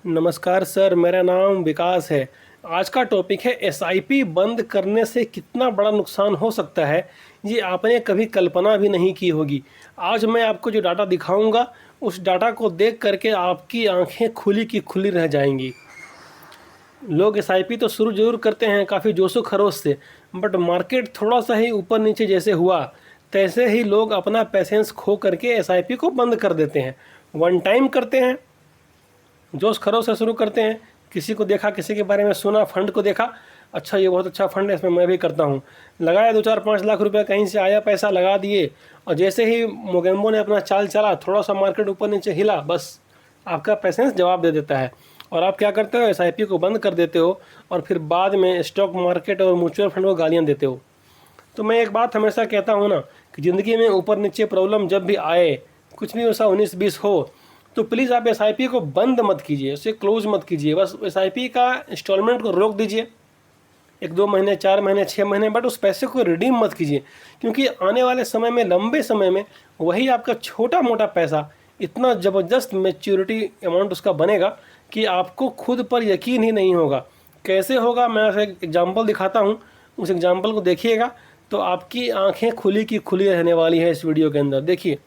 नमस्कार सर, मेरा नाम विकास है। आज का टॉपिक है एसआईपी बंद करने से कितना बड़ा नुकसान हो सकता है, ये आपने कभी कल्पना भी नहीं की होगी। आज मैं आपको जो डाटा दिखाऊंगा, उस डाटा को देख करके आपकी आंखें खुली की खुली रह जाएंगी। लोग एसआईपी तो शुरू जरूर करते हैं काफ़ी जोशो खरोश से, बट मार्केट थोड़ा सा ही ऊपर नीचे जैसे हुआ, तैसे ही लोग अपना पैसेंस खो करके एसआईपी को बंद कर देते हैं। वन टाइम करते हैं, जोश खरोश से शुरू करते हैं। किसी को देखा, किसी के बारे में सुना, फंड को देखा, अच्छा ये बहुत अच्छा फंड है, इसमें मैं भी करता हूँ। लगाया 2-4-5 लाख रुपए, कहीं से आया पैसा, लगा दिए, और जैसे ही मोगेम्बो ने अपना चाल चला, थोड़ा सा मार्केट ऊपर नीचे हिला, बस आपका पैसेंस जवाब दे देता है और आप क्या करते हो, एसआईपी को बंद कर देते हो और फिर बाद में स्टॉक मार्केट और म्यूचुअल फंड को गालियाँ देते हो। तो मैं एक बात हमेशा कहता हूँ ना कि ज़िंदगी में ऊपर नीचे प्रॉब्लम जब भी आए, कुछ भी ऐसा 19-20 हो, तो प्लीज़ आप एसआईपी को बंद मत कीजिए, उसे क्लोज मत कीजिए। बस एसआईपी का इंस्टॉलमेंट को रोक दीजिए, 1-2 महीने, 4 महीने, 6 महीने, बट उस पैसे को रिडीम मत कीजिए, क्योंकि आने वाले समय में, लंबे समय में, वही आपका छोटा मोटा पैसा इतना ज़बरदस्त मैच्योरिटी अमाउंट उसका बनेगा कि आपको खुद पर यकीन ही नहीं होगा। कैसे होगा, मैं आपको एक एग्जाम्पल दिखाता हूँ, उस एग्जाम्पल को देखिएगा तो आपकी आंखें खुली की खुली रहने वाली है इस वीडियो के अंदर। देखिए,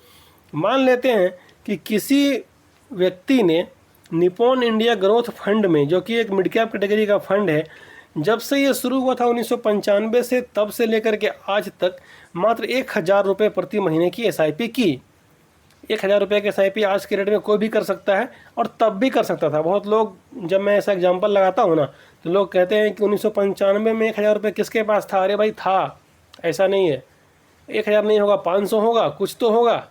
मान लेते हैं कि किसी व्यक्ति ने निपॉन इंडिया ग्रोथ फंड में, जो कि एक मिड कैप कैटेगरी का फंड है, जब से ये शुरू हुआ था 1995 से, तब से लेकर के आज तक मात्र 1,000 रुपये प्रति महीने की एसआईपी की। 1,000 रुपये की एसआईपी आज के रेट में कोई भी कर सकता है, और तब भी कर सकता था। बहुत लोग, जब मैं ऐसा एग्जांपल लगाता हूँ ना, तो लोग कहते हैं कि 1995 में 1,000 रुपये किसके पास था। अरे भाई था, ऐसा नहीं है। 1,000 नहीं होगा, 500 होगा, कुछ तो होगा।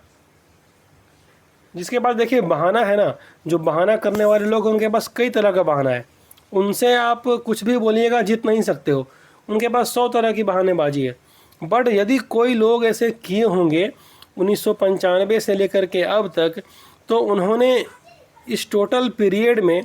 जिसके पास, देखिए, बहाना है ना, जो बहाना करने वाले लोग, उनके पास कई तरह का बहाना है। उनसे आप कुछ भी बोलिएगा, जीत नहीं सकते हो। उनके पास 100 तरह की बहानेबाजी है। बट यदि कोई लोग ऐसे किए होंगे 1995 से लेकर के अब तक, तो उन्होंने इस टोटल पीरियड में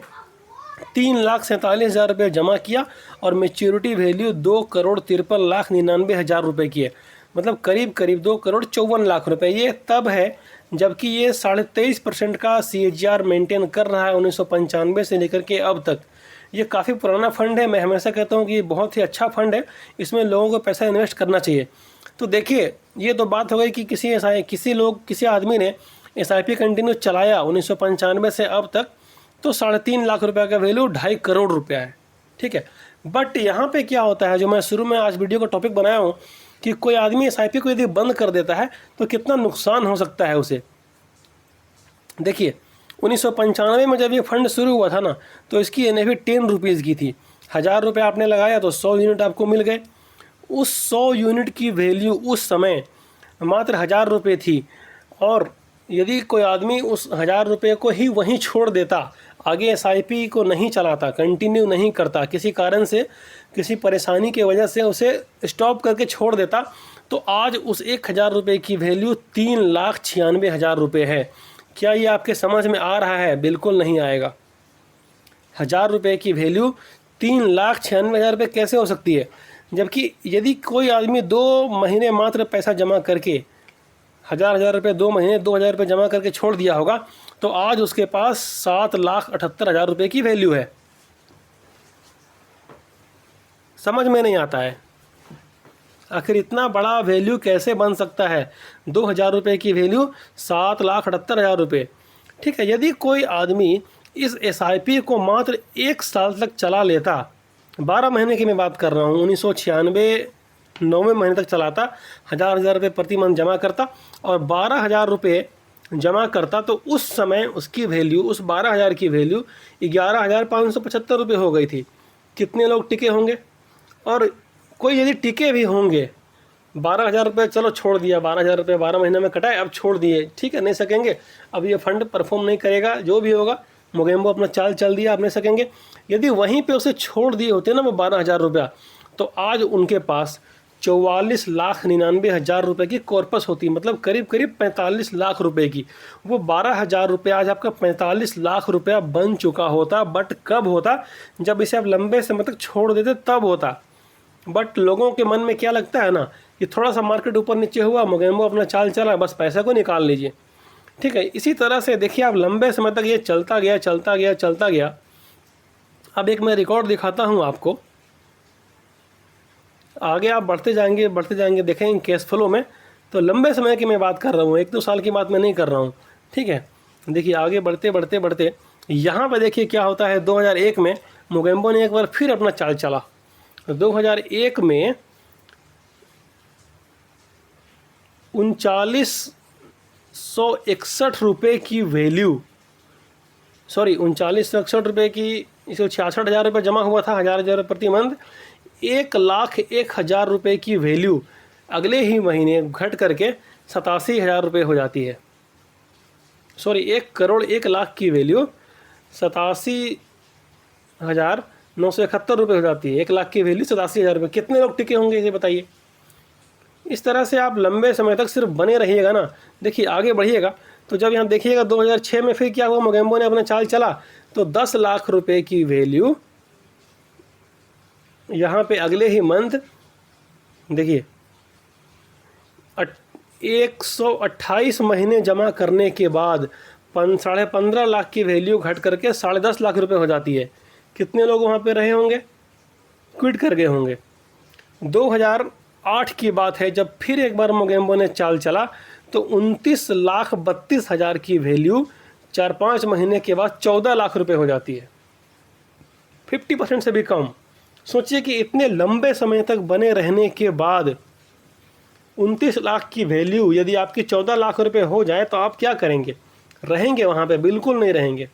3,47,000 रुपये जमा किया और मेच्योरिटी वैल्यू 2,53,99,000 रुपये की है। मतलब करीब करीब 2,54,00,000 रुपये। ये तब है जबकि ये 23.5% का CAGR मेंटेन कर रहा है 1995 से लेकर के अब तक। ये काफ़ी पुराना फंड है। मैं हमेशा कहता हूँ कि ये बहुत ही अच्छा फंड है, इसमें लोगों को पैसा इन्वेस्ट करना चाहिए। तो देखिए, ये तो बात हो गई कि किसी आदमी ने एसआईपी कंटिन्यू चलाया 1995 से अब तक, तो 3.5 लाख रुपये का वैल्यू 2.5 करोड़ रुपया है। ठीक है, बट यहाँ पे क्या होता है, जो मैं शुरू में आज वीडियो का टॉपिक बनाया हूँ, कि कोई आदमी एसआईपी को यदि बंद कर देता है तो कितना नुकसान हो सकता है उसे। देखिए, 1995 में जब ये फंड शुरू हुआ था ना, तो इसकी NAV 10 रुपीज़ की थी। 1,000 रुपये आपने लगाया तो 100 यूनिट आपको मिल गए। उस 100 यूनिट की वैल्यू उस समय मात्र 1,000 रुपये थी। और यदि कोई आदमी उस 1,000 रुपये को ही वहीं छोड़ देता, आगे एसआईपी को नहीं चलाता, कंटिन्यू नहीं करता, किसी कारण से, किसी परेशानी की वजह से उसे स्टॉप करके छोड़ देता, तो आज उस 1,000 रुपये की वैल्यू 3,96,000 रुपये है। क्या ये आपके समझ में आ रहा है? बिल्कुल नहीं आएगा। 1,000 रुपये की वैल्यू 3,96,000 रुपये कैसे हो सकती है? जबकि यदि कोई आदमी 2 महीने मात्र पैसा जमा करके, 1,000 रुपये 2 महीने 2,000 रुपये जमा करके छोड़ दिया होगा, तो आज उसके पास 7,78,000 रुपये की वैल्यू है। समझ में नहीं आता है, आखिर इतना बड़ा वैल्यू कैसे बन सकता है? 2,000 रुपये की वैल्यू 7,78,000 रुपये। ठीक है, यदि कोई आदमी इस एसआईपी को मात्र 1 साल तक चला लेता, 12 महीने की मैं बात कर रहा हूँ, 1996 9वें महीने तक चलाता, 1,000 रुपये प्रति मंथ जमा करता और 12,000 रुपये जमा करता, तो उस समय उसकी वैल्यू, उस 12,000 की वैल्यू 11,575 रुपये हो गई थी। कितने लोग टिके होंगे? और कोई यदि टिके भी होंगे, 12,000 रुपये चलो छोड़ दिया, 12,000 रुपये 12 महीने में कटाए, अब छोड़ दिए, ठीक है, नहीं सकेंगे, अब ये फंड परफॉर्म नहीं करेगा, जो भी होगा, मोगेम्बो अपना चाल चल दिया, आप नहीं सकेंगे। यदि वहीं पे उसे छोड़ दिए होते ना वो 12,000 रुपया, तो आज उनके पास 44,99,000 रुपये की कॉर्पस होती, मतलब करीब करीब 45 लाख रुपए की। वो 12,000 रुपये आज आपका 45 लाख रुपया बन चुका होता। बट कब होता? जब इसे आप लंबे समय तक छोड़ देते, तब होता। बट लोगों के मन में क्या लगता है ना, कि थोड़ा सा मार्केट ऊपर नीचे हुआ, मोगेम्बो अपना चाल चला, बस पैसा को निकाल लीजिए। ठीक है, इसी तरह से देखिए, आप लंबे समय तक ये चलता गया, अब एक मैं रिकॉर्ड दिखाता हूँ आपको। आगे आप बढ़ते जाएंगे देखेंगे कैश फ्लो में, तो लंबे समय की मैं बात कर रहा हूँ, 1-2 साल की बात मैं नहीं कर रहा हूँ। ठीक है, देखिए आगे बढ़ते यहाँ पे देखिए क्या होता है। 2001 में मोगेम्बो ने एक बार फिर अपना चाल चला। 2001 में 3961 रुपये की वैल्यू, सॉरी 3961 रुपये की, इसको 66,000 रुपये जमा हुआ था, हज़ार प्रति मंथ। 1,01,000 रुपये की वैल्यू अगले ही महीने घट करके 87,000 रुपये हो जाती है। सॉरी 1,01,00,000 की वैल्यू 87,971 रुपये हो जाती है। 1,00,000 की वैल्यू 87,000 रुपये। कितने लोग टिके होंगे ये बताइए। इस तरह से आप लंबे समय तक सिर्फ बने रहिएगा ना। देखिए आगे बढ़िएगा तो जब यहाँ देखिएगा 2006 में फिर क्या हुआ, मोगेम्बो ने अपना चाल चला तो 10 लाख रुपए की वैल्यू यहाँ पे अगले ही मंथ देखिए 128 महीने जमा करने के बाद 15.5 लाख की वैल्यू घट करके 10.5 लाख रुपए हो जाती है। कितने लोग वहाँ पे रहे होंगे, क्विट कर गए होंगे। 2008 की बात है जब फिर एक बार मोगेम्बो ने चाल चला तो 29,32,000 की वैल्यू 4-5 महीने के बाद 14 लाख रुपए हो जाती है। 50% से भी कम। सोचिए कि इतने लंबे समय तक बने रहने के बाद 29 लाख की वैल्यू यदि आपकी 14 लाख रुपए हो जाए तो आप क्या करेंगे, रहेंगे वहाँ पे? बिल्कुल नहीं रहेंगे।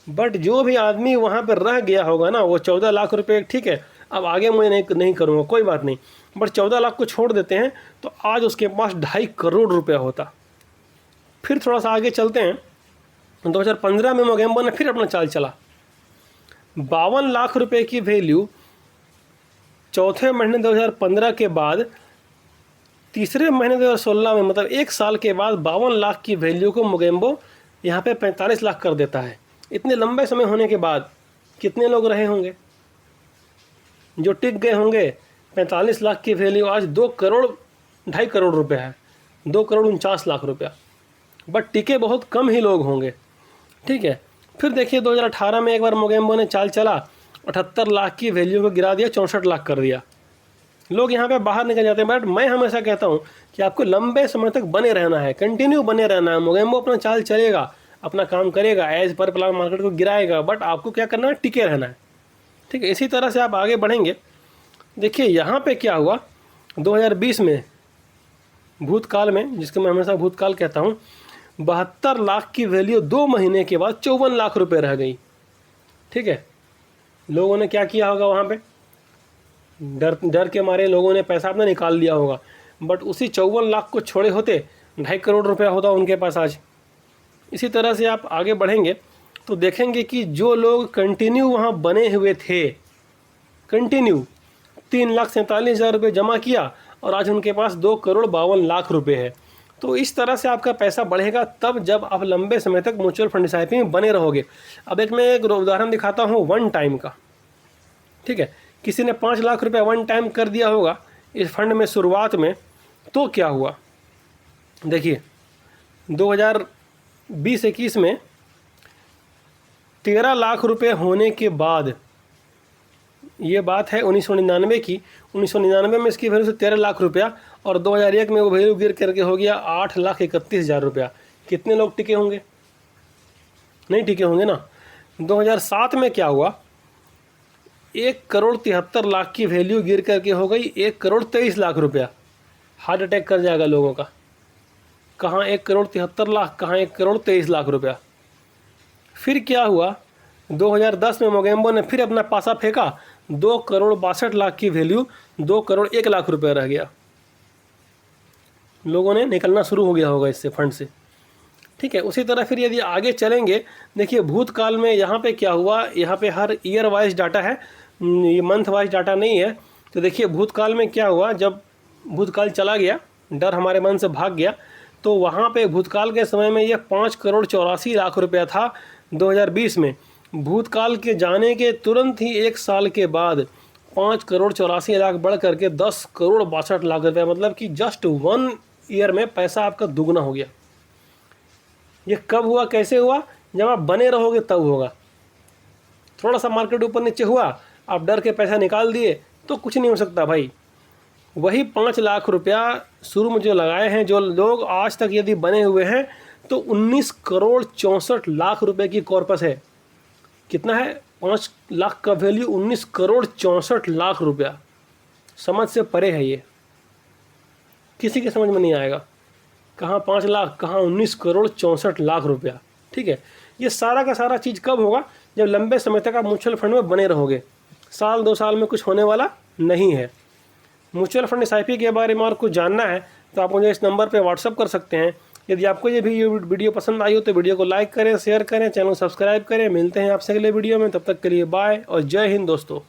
बट जो भी आदमी वहाँ पर रह गया होगा ना, वो 14 लाख रुपए, ठीक है अब आगे मैं नहीं करूँगा कोई बात नहीं, बट 14 लाख को छोड़ देते हैं तो आज उसके पास 2.5 करोड़ रुपया होता। फिर थोड़ा सा आगे चलते हैं। 2015 में मोगेम्बो ने फिर अपना चाल चला। 52 लाख रुपए की वैल्यू चौथे महीने 2015 के बाद तीसरे महीने 2016 में, मतलब 1 साल के बाद 52 लाख की वैल्यू को मोगेम्बो यहाँ पे 45 लाख कर देता है। इतने लंबे समय होने के बाद कितने लोग रहे होंगे जो टिक गए होंगे? 45 लाख की वैल्यू आज 2 करोड़ 2.5 करोड़ रुपया है, 2,49,00,000 रुपया। बट टिके बहुत कम ही लोग होंगे। ठीक है, फिर देखिए 2018 में एक बार मोगेम्बो ने चाल चला, 78 लाख की वैल्यू को गिरा दिया, 64 लाख कर दिया। लोग यहाँ पे बाहर निकल जाते हैं। बट मैं हमेशा कहता हूँ कि आपको लंबे समय तक बने रहना है, कंटिन्यू बने रहना है। मोगेम्बो अपना चाल चलेगा, अपना काम करेगा, एज पर प्लान मार्केट को गिराएगा, बट आपको क्या करना है, टिके रहना है। ठीक है, इसी तरह से आप आगे बढ़ेंगे। देखिए यहाँ पे क्या हुआ 2020 में, भूतकाल में, जिसको मैं हमेशा भूतकाल कहता हूँ, 72 लाख की वैल्यू 2 महीने के बाद 54 लाख रुपए रह गई। ठीक है, लोगों ने क्या किया होगा वहाँ पे, डर के मारे लोगों ने पैसा अपना निकाल लिया होगा। बट उसी 54 लाख को छोड़े होते 2.5 करोड़ रुपया होता उनके पास आज। इसी तरह से आप आगे बढ़ेंगे तो देखेंगे कि जो लोग कंटिन्यू वहाँ बने हुए थे, कंटिन्यू 3,47,000 रुपये जमा किया और आज उनके पास 2,52,00,000 रुपये है। तो इस तरह से आपका पैसा बढ़ेगा तब जब आप लंबे समय तक म्यूचुअल फंड SIP में बने रहोगे। अब मैं एक उदाहरण दिखाता हूँ वन टाइम का। ठीक है, किसी ने 5 लाख रुपया वन टाइम कर दिया होगा इस फंड में शुरुआत में, तो क्या हुआ देखिए 2020-21 में 13 लाख रुपए होने के बाद, ये बात है 1999 की, 1999 में इसकी वैल्यू से 13 लाख रुपया और 2001 में वो वैल्यू गिर करके हो गया 8,31,000 रुपया। कितने लोग टिके होंगे? नहीं टिके होंगे ना। 2007 में क्या हुआ, 1,73,00,000 की वैल्यू गिर करके हो गई 1,23,00,000 रुपया। हार्ट अटैक कर जाएगा लोगों का। कहाँ 1,73,00,000, कहाँ 1,23,00,000 रुपया। फिर क्या हुआ 2010 में मोगेम्बो ने फिर अपना पासा फेंका, 2,62,00,000 की वैल्यू 2,01,00,000 रुपया रह गया। लोगों ने निकलना शुरू हो गया होगा इससे, फंड से। ठीक है, उसी तरह फिर यदि आगे चलेंगे, देखिए भूतकाल में यहाँ पे क्या हुआ, यहाँ पे हर ईयर वाइज डाटा है, ये मंथ वाइज डाटा नहीं है। तो देखिए भूतकाल में क्या हुआ, जब भूतकाल चला गया, डर हमारे मन से भाग गया, तो वहाँ पे भूतकाल के समय में ये 5,84,00,000 रुपया था 2020 में। भूतकाल के जाने के तुरंत ही 1 साल के बाद 5,84,00,000 बढ़ करके 10,62,00,000 रुपया, मतलब कि जस्ट 1 ईयर में पैसा आपका दुगना हो गया। ये कब हुआ, कैसे हुआ? जब आप बने रहोगे तब होगा। थोड़ा सा मार्केट ऊपर नीचे हुआ, आप डर के पैसा निकाल दिए तो कुछ नहीं हो सकता भाई। वही 5 लाख रुपया शुरू में जो लगाए हैं जो लोग, आज तक यदि बने हुए हैं तो 19 करोड़ 64 लाख रुपए की कॉर्पस है। कितना है? 5 लाख का वैल्यू 19 करोड़ 64 लाख रुपया। समझ से परे है ये, किसी के समझ में नहीं आएगा। कहाँ 5 लाख, कहाँ 19 करोड़ 64 लाख रुपया। ठीक है, ये सारा का सारा चीज़ कब होगा? जब लंबे समय तक आप म्यूचुअल फंड में बने रहोगे। साल 2 साल में कुछ होने वाला नहीं है। म्यूचुअल फंड SIP के बारे में और कुछ जानना है तो आप मुझे इस नंबर पे व्हाट्सअप कर सकते हैं। यदि आपको ये भी वीडियो पसंद आई हो तो वीडियो को लाइक करें, शेयर करें, चैनल को सब्सक्राइब करें। मिलते हैं आपसे अगले वीडियो में, तब तक के लिए बाय और जय हिंद दोस्तों।